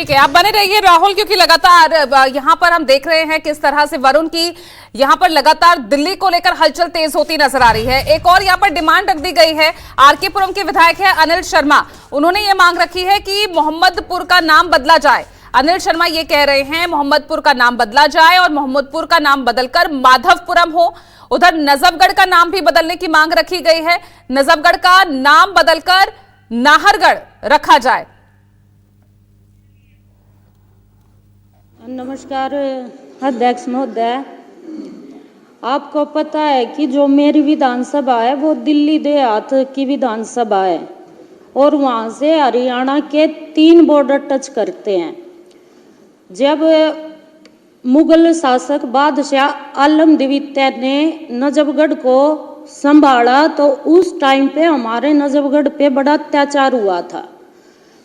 ठीक है, आप बने रहिए राहुल, क्योंकि लगातार यहाँ पर हम देख रहे हैं किस तरह से वरुण की यहाँ पर लगातार दिल्ली को लेकर हलचल तेज होती नजर आ रही है। एक और यहाँ पर डिमांड रख दी गई है। आरके पुरम के विधायक है अनिल शर्मा, उन्होंने ये मांग रखी है कि मोहम्मदपुर का नाम बदला जाए। अनिल शर्मा ये कह रहे हैं मोहम्मदपुर का नाम बदला जाए और मोहम्मदपुर का नाम बदलकर माधवपुरम हो। उधर नजफगढ़ का नाम भी बदलने की मांग रखी गई है, नजफगढ़ का नाम बदलकर नाहरगढ़ रखा जाए। नमस्कार अध्यक्ष महोदय, आपको पता है कि जो मेरी विधानसभा है वो दिल्ली देहात की विधानसभा है और वहाँ से हरियाणा के 3 बॉर्डर टच करते हैं। जब मुगल शासक बादशाह आलम द्वितीय ने नजफगढ़ को संभाला तो उस टाइम पे हमारे नजफगढ़ पे बड़ा अत्याचार हुआ था।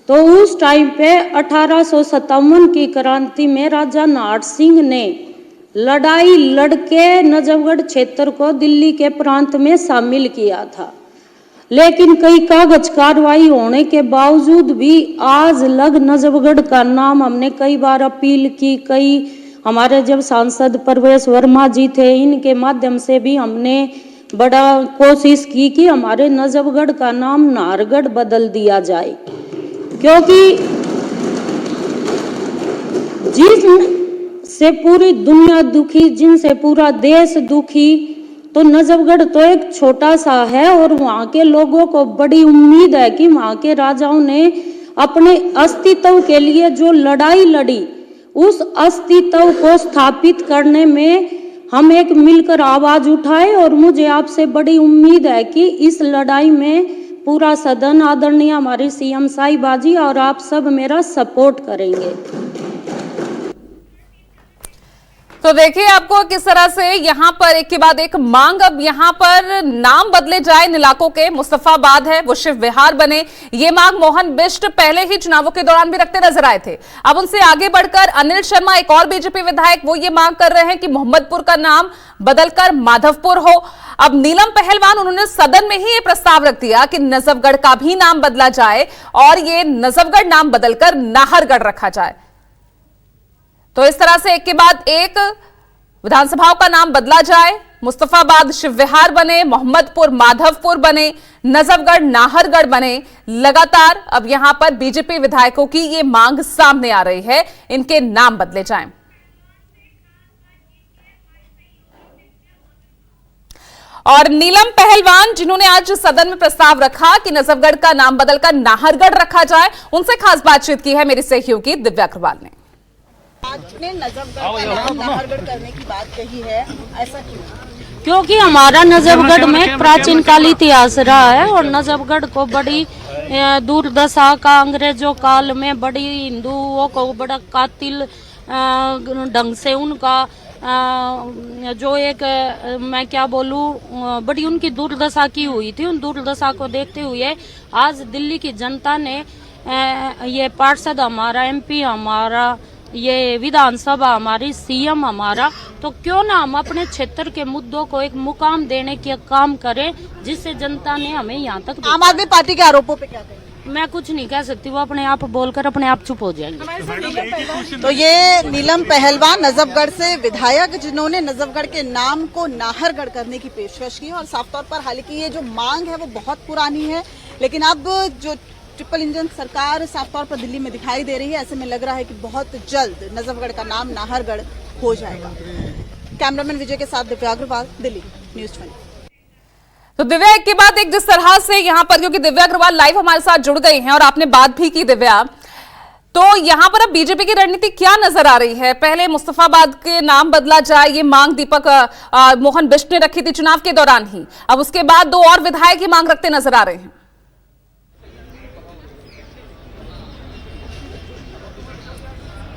तो उस टाइम पे 1857 की क्रांति में राजा नाहर सिंह ने लड़ाई लड़के नजफगढ़ क्षेत्र को दिल्ली के प्रांत में शामिल किया था, लेकिन कई कागज कार्रवाई होने के बावजूद भी आज लग नजफगढ़ का नाम हमने कई बार अपील की। कई हमारे जब सांसद प्रवेश वर्मा जी थे, इनके माध्यम से भी हमने बड़ा कोशिश की कि हमारे नजफगढ़ का नाम नाहरगढ़ बदल दिया जाए, क्योंकि जिनसे पूरी दुनिया दुखी, जिनसे पूरा देश दुखी, तो नजफगढ़ तो एक छोटा सा है और वहाँ के लोगों को बड़ी उम्मीद है कि वहाँ के राजाओं ने अपने अस्तित्व के लिए जो लड़ाई लड़ी, उस अस्तित्व को स्थापित करने में हम एक मिलकर आवाज उठाए। और मुझे आपसे बड़ी उम्मीद है कि इस लड़ाई में पूरा सदन, आदरणीय हमारी सीएम साहिबा जी और आप सब मेरा सपोर्ट करेंगे। तो देखिए आपको किस तरह से यहाँ पर एक के बाद एक मांग, अब यहाँ पर नाम बदले जाए इन इलाकों के। मुस्तफाबाद है वो शिव विहार बने, ये मांग मोहन बिष्ट पहले ही चुनावों के दौरान भी रखते नजर आए थे। अब उनसे आगे बढ़कर अनिल शर्मा, एक और बीजेपी विधायक, वो ये मांग कर रहे हैं कि मोहम्मदपुर का नाम बदलकर माधवपुर हो। अब नीलम पहलवान, उन्होंने सदन में ही ये प्रस्ताव रख दिया कि नजफगढ़ का भी नाम बदला जाए और ये नजफगढ़ नाम बदलकर नाहरगढ़ रखा जाए। तो इस तरह से एक के बाद एक विधानसभाओं का नाम बदला जाए। मुस्तफाबाद शिव विहार बने, मोहम्मदपुर माधवपुर बने, नजफगढ़ नाहरगढ़ बने। लगातार अब यहां पर बीजेपी विधायकों की ये मांग सामने आ रही है, इनके नाम बदले जाएं। और नीलम पहलवान, जिन्होंने आज सदन में प्रस्ताव रखा कि नजफगढ़ का नाम बदलकर नाहरगढ़ रखा जाए, उनसे खास बातचीत की है मेरी सहयोगी दिव्या अग्रवाल ने। आपने नजफगढ़ का नाम नाहरगढ़ करने की बात कही है, ऐसा क्यों? क्योंकि हमारा नजफगढ़ में प्राचीन काल इतिहास रहा है और नजफगढ़ को बड़ी दुर्दशा का, अंग्रेजों काल में बड़ी हिंदुओं को बड़ा कातिल ढंग से उनका जो एक मैं क्या बोलूं, बड़ी उनकी दुर्दशा की हुई थी। उन दुर्दशा को देखते हुए आज दिल्ली की जनता ने ये पार्षद हमारा, एमपी हमारा, ये विधानसभा हमारी, सीएम हमारा, तो क्यों ना हम अपने क्षेत्र के मुद्दों को एक मुकाम देने के काम करें, जिससे जनता ने हमें यहाँ तक। आम आदमी पार्टी के आरोपों पे क्या कहें? मैं कुछ नहीं कह सकती, वो अपने आप बोलकर अपने आप चुप हो जाएंगे। तो ये नीलम पहलवान नजफगढ़ से विधायक, जिन्होंने नजफगढ़ के नाम को नाहरगढ़ करने की पेशकश की और साफ तौर पर, हालांकि ये जो मांग है वो बहुत पुरानी है, लेकिन अब जो ट्रिपल इंजन सरकार साफ तौर पर दिल्ली में दिखाई दे रही है, ऐसे में लग रहा है कि बहुत जल्द नजफगढ़ का नाम नाहरगढ़ हो जाएगा। कैमरामैन विजय के साथ दिव्या अग्रवाल, दिल्ली न्यूज़ 20। तो दिव्या, एक के बाद एक जिस तरह से यहाँ पर, क्योंकि दिव्या अग्रवाल लाइव हमारे साथ जुड़ गई हैं और आपने बात भी की दिव्या, तो यहाँ पर अब बीजेपी की रणनीति क्या नजर आ रही है? पहले मुस्तफाबाद के नाम बदला जाए, ये मांग दीपक मोहन बिष्ट ने रखी थी चुनाव के दौरान ही। अब उसके बाद 2 और विधायक ही मांग रखते नजर आ रहे हैं।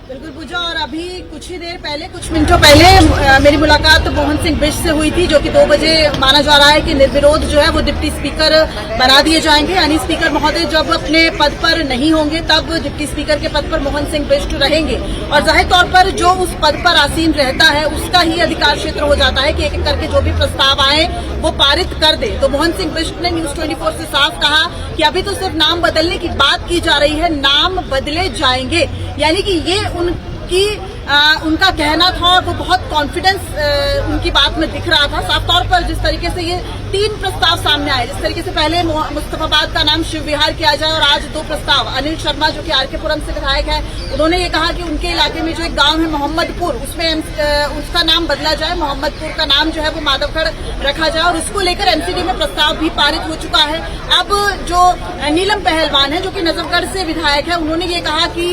बिल्कुल पूजा, और अभी कुछ ही देर पहले, कुछ मिनटों पहले मेरी मुलाकात मोहन सिंह बिष्ट से हुई थी, जो कि 2 बजे माना जा रहा है कि निर्विरोध जो है वो डिप्टी स्पीकर बना दिए जाएंगे। यानी स्पीकर महोदय जब अपने पद पर नहीं होंगे तब डिप्टी स्पीकर के पद पर मोहन सिंह बिष्ट रहेंगे और जाहिर तौर पर जो उस पद पर आसीन रहता है उसका ही अधिकार क्षेत्र हो जाता है कि एक एक करके जो भी प्रस्ताव आए वो पारित कर दे। तो मोहन सिंह बिष्ट ने न्यूज़ 24 से साफ कहा कि अभी तो सिर्फ नाम बदलने की बात की जा रही है, नाम बदले जाएंगे। यानी कि ये उनका कहना था और वो बहुत कॉन्फिडेंस उनकी बात में दिख रहा था साफ तौर पर। जिस तरीके से ये 3 प्रस्ताव सामने आए, जिस तरीके से पहले मुस्तफाबाद का नाम शिव विहार किया जाए और आज 2 प्रस्ताव, अनिल शर्मा जो कि आरकेपुरम से विधायक है, उन्होंने ये कहा कि उनके इलाके में जो एक गांव है मोहम्मदपुर, उसमें उसका नाम बदला जाए, मोहम्मदपुर का नाम जो है वो माधवगढ़ रखा जाए और उसको लेकर एमसीडी में प्रस्ताव भी पारित हो चुका है। अब जो नीलम पहलवान है जो कि नजफगढ़ से विधायक है, उन्होंने ये कहा कि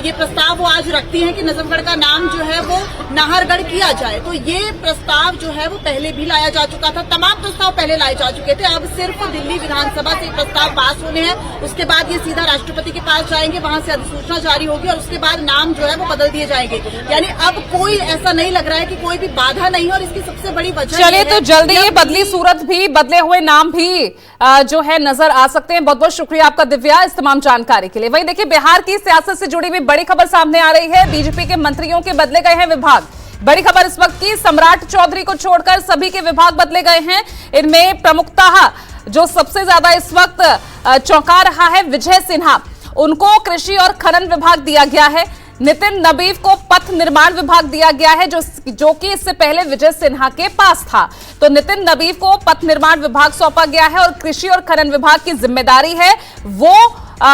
ये प्रस्ताव वो आज रखती हैं कि नजफगढ़ का नाम जो है वो नाहरगढ़ किया जाए। तो ये प्रस्ताव जो है वो पहले भी लाया जा चुका था, तमाम प्रस्ताव पहले लाए जा चुके थे। अब सिर्फ दिल्ली विधानसभा से प्रस्ताव पास होने हैं, उसके बाद ये सीधा राष्ट्रपति के पास जाएंगे, वहां से अधिसूचना जारी होगी और उसके बाद नाम जो है वो बदल दिए जाएंगे। यानी अब कोई ऐसा नहीं लग रहा है कि कोई भी बाधा नहीं है और इसकी सबसे बड़ी वजह चलिए तो जल्दी ये बदली सूरत भी, बदले हुए नाम भी जो है नजर आ सकते हैं। बहुत बहुत शुक्रिया आपका दिव्या इस तमाम जानकारी के लिए। वहीं देखिए बिहार की सियासत से जुड़ी हुई बड़ी खबर सामने आ रही है। बीजेपी के मंत्रियों के बदले गए हैं विभाग। बड़ी खबर इस वक्त की, सम्राट चौधरी को छोड़कर सभी के विभाग बदले गए हैं। इनमें प्रमुखतः जो सबसे ज्यादा इस वक्त चौंका रहा है विजय सिन्हा, उनको कृषि और खनन विभाग दिया गया है। नितिन नबीव को पथ निर्माण विभाग दिया गया है जो कि इससे पहले विजय सिन्हा के पास था। तो नितिन नबीव को पथ निर्माण विभाग सौंपा गया है और कृषि और खनन विभाग की जिम्मेदारी है वो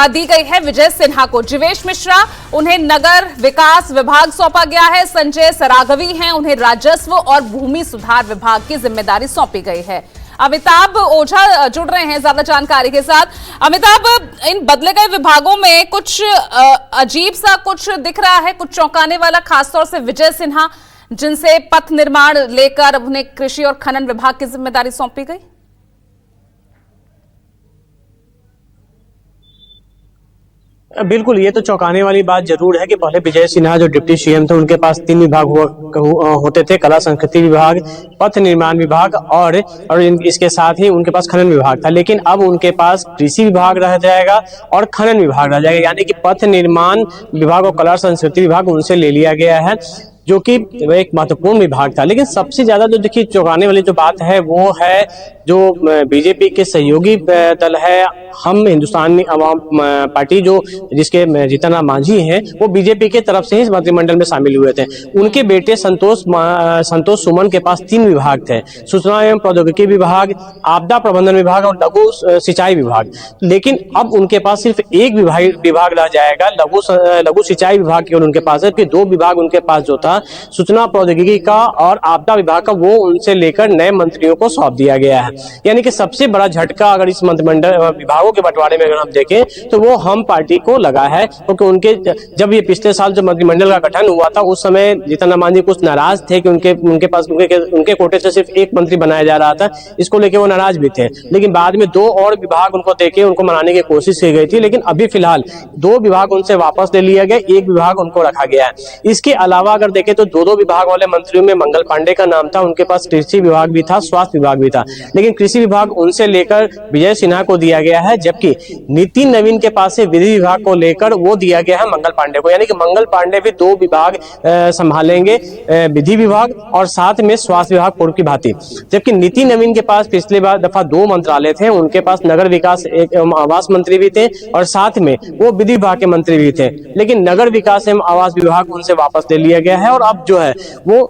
दी गई है विजय सिन्हा को। जीवेश मिश्रा, उन्हें नगर विकास विभाग सौंपा गया है। संजय सरागवी हैं, उन्हें राजस्व और भूमि सुधार विभाग की जिम्मेदारी सौंपी गई है। अमिताभ ओझा जुड़ रहे हैं ज्यादा जानकारी के साथ। अमिताभ, इन बदले गए विभागों में कुछ अजीब सा कुछ दिख रहा है, कुछ चौंकाने वाला, खासतौर से विजय सिन्हा जिनसे पथ निर्माण लेकर उन्हें कृषि और खनन विभाग की जिम्मेदारी सौंपी गई। बिल्कुल, ये तो चौंकाने वाली बात जरूर है कि पहले विजय सिन्हा जो डिप्टी सीएम थे उनके पास 3 विभाग होते थे, कला संस्कृति विभाग, पथ निर्माण विभाग और इसके साथ ही उनके पास खनन विभाग था। लेकिन अब उनके पास कृषि विभाग रह जाएगा और खनन विभाग रह जाएगा, यानी कि पथ निर्माण विभाग और कला संस्कृति विभाग उनसे ले लिया गया है, जो कि एक महत्वपूर्ण विभाग था। लेकिन सबसे ज्यादा जो देखिए चौंकाने वाली जो बात है वो है जो बीजेपी के सहयोगी दल है हम हिंदुस्तानी अवाम पार्टी, जो जिसके जीतन राम मांझी हैं, वो बीजेपी के तरफ से ही मंत्रिमंडल में शामिल हुए थे। उनके बेटे संतोष सुमन के पास 3 विभाग थे, सूचना एवं प्रौद्योगिकी विभाग, आपदा प्रबंधन विभाग और लघु सिंचाई विभाग। लेकिन अब उनके पास सिर्फ एक विभाग रह जाएगा, लघु सिंचाई विभाग केवल उनके पास है। फिर 2 विभाग उनके पास जो था सूचना प्रौद्योगिकी का और आपदा विभाग का, वो उनसे लेकर नए मंत्रियों को सौंप दिया गया है। यानी कि सबसे बड़ा झटका अगर इस मंत्रिमंडल विभागों के बंटवारे में अगर हम देखें तो वो हम पार्टी को लगा है, क्योंकि उनके जब ये पिछले साल जब मंत्रिमंडल का गठन हुआ था उस समय जीतन राम मांझी कुछ नाराज थे कि उनके पास उनके कोटे से सिर्फ 1 मंत्री बनाया जा रहा था, इसको लेके वो नाराज भी थे। लेकिन बाद में 2 और विभाग उनको देके उनको मनाने की कोशिश की गई थी। लेकिन अभी फिलहाल 2 विभाग उनसे वापस ले लिया गया, 1 विभाग उनको रखा गया है। इसके अलावा अगर देखें तो 2 विभाग वाले मंत्रियों में मंगल पांडे का नाम था, उनके पास कृषि विभाग भी था, स्वास्थ्य विभाग भी था। लेकिन कृषि विभाग उनसे लेकर विजय सिन्हा को दिया गया है, जबकि नितिन नवीन के पास से विधि विभाग को लेकर वो दिया गया है मंगल पांडे को। यानी कि मंगल पांडे भी 2 विभाग संभालेंगे, विधि विभाग और साथ में स्वास्थ्य विभाग पूर्व की भांति। जबकि नितिन नवीन के पास पिछले दफा 2 मंत्रालय थे, उनके पास नगर विकास एवं आवास मंत्री भी थे और साथ में वो विधि विभाग के मंत्री भी थे। लेकिन नगर विकास एवं आवास विभाग उनसे वापस ले लिया गया है और अब जो है वो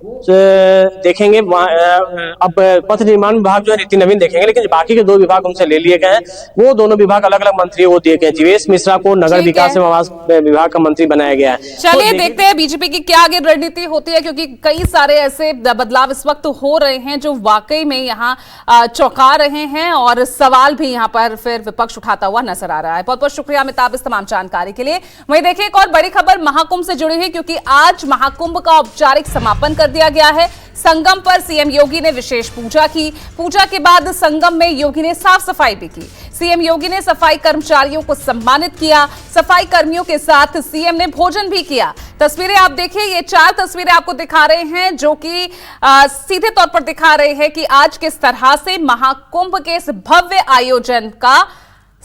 देखेंगे, अब पथ निर्माण विभाग जो है नितिन नवीन देखेंगे, लेकिन बाकी के 2 विभाग उनसे ले लिए गए हैं। वो दोनों विभाग अलग अलग मंत्रियों को दिए गए। जीवेश मिश्रा को नगर विकास एवं आवास विभाग का मंत्री बनाया गया है। चलिए देखते हैं बीजेपी की क्या आगे रणनीति होती है, क्योंकि कई सारे ऐसे बदलाव इस वक्त हो रहे हैं जो वाकई में यहाँ चौंका रहे हैं और सवाल भी यहाँ पर फिर विपक्ष उठाता हुआ नजर आ रहा है। बहुत बहुत शुक्रिया अमिताभ इस तमाम जानकारी के लिए। वहीं देखिए एक और बड़ी खबर महाकुंभ से जुड़ी है, क्योंकि आज महाकुंभ का औपचारिक समापन कर दिया गया है। संगम पर सीएम योगी ने विशेष पूजा की। पूजा के बाद संगम में योगी ने साफ सफाई भी की। सीएम योगी ने सफाई कर्मचारियों को सम्मानित किया। सफाई कर्मियों के साथ सीएम ने भोजन भी किया। तस्वीरें आप देखिए, ये 4 तस्वीरें आपको दिखा रहे हैं जो कि सीधे तौर पर दिखा रहे हैं कि आज किस तरह से महाकुंभ के इस भव्य आयोजन का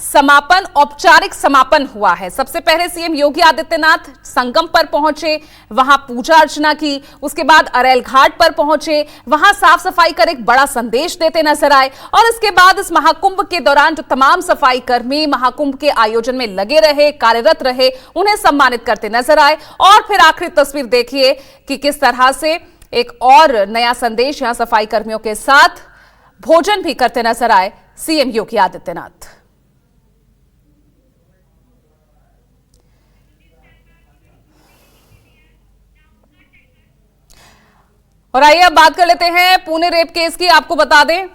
समापन, औपचारिक समापन हुआ है। सबसे पहले सीएम योगी आदित्यनाथ संगम पर पहुंचे, वहां पूजा अर्चना की, उसके बाद अरेल घाट पर पहुंचे, वहां साफ सफाई कर एक बड़ा संदेश देते नजर आए और इसके बाद इस महाकुंभ के दौरान जो तमाम सफाई कर्मी महाकुंभ के आयोजन में लगे रहे, कार्यरत रहे, उन्हें सम्मानित करते नजर आए। और फिर आखिरी तस्वीर देखिए कि किस तरह से एक और नया संदेश यहां सफाई कर्मियों के साथ भोजन भी करते नजर आए सीएम योगी आदित्यनाथ। और आइए अब बात कर लेते हैं पुणे रेप केस की। आपको बता दें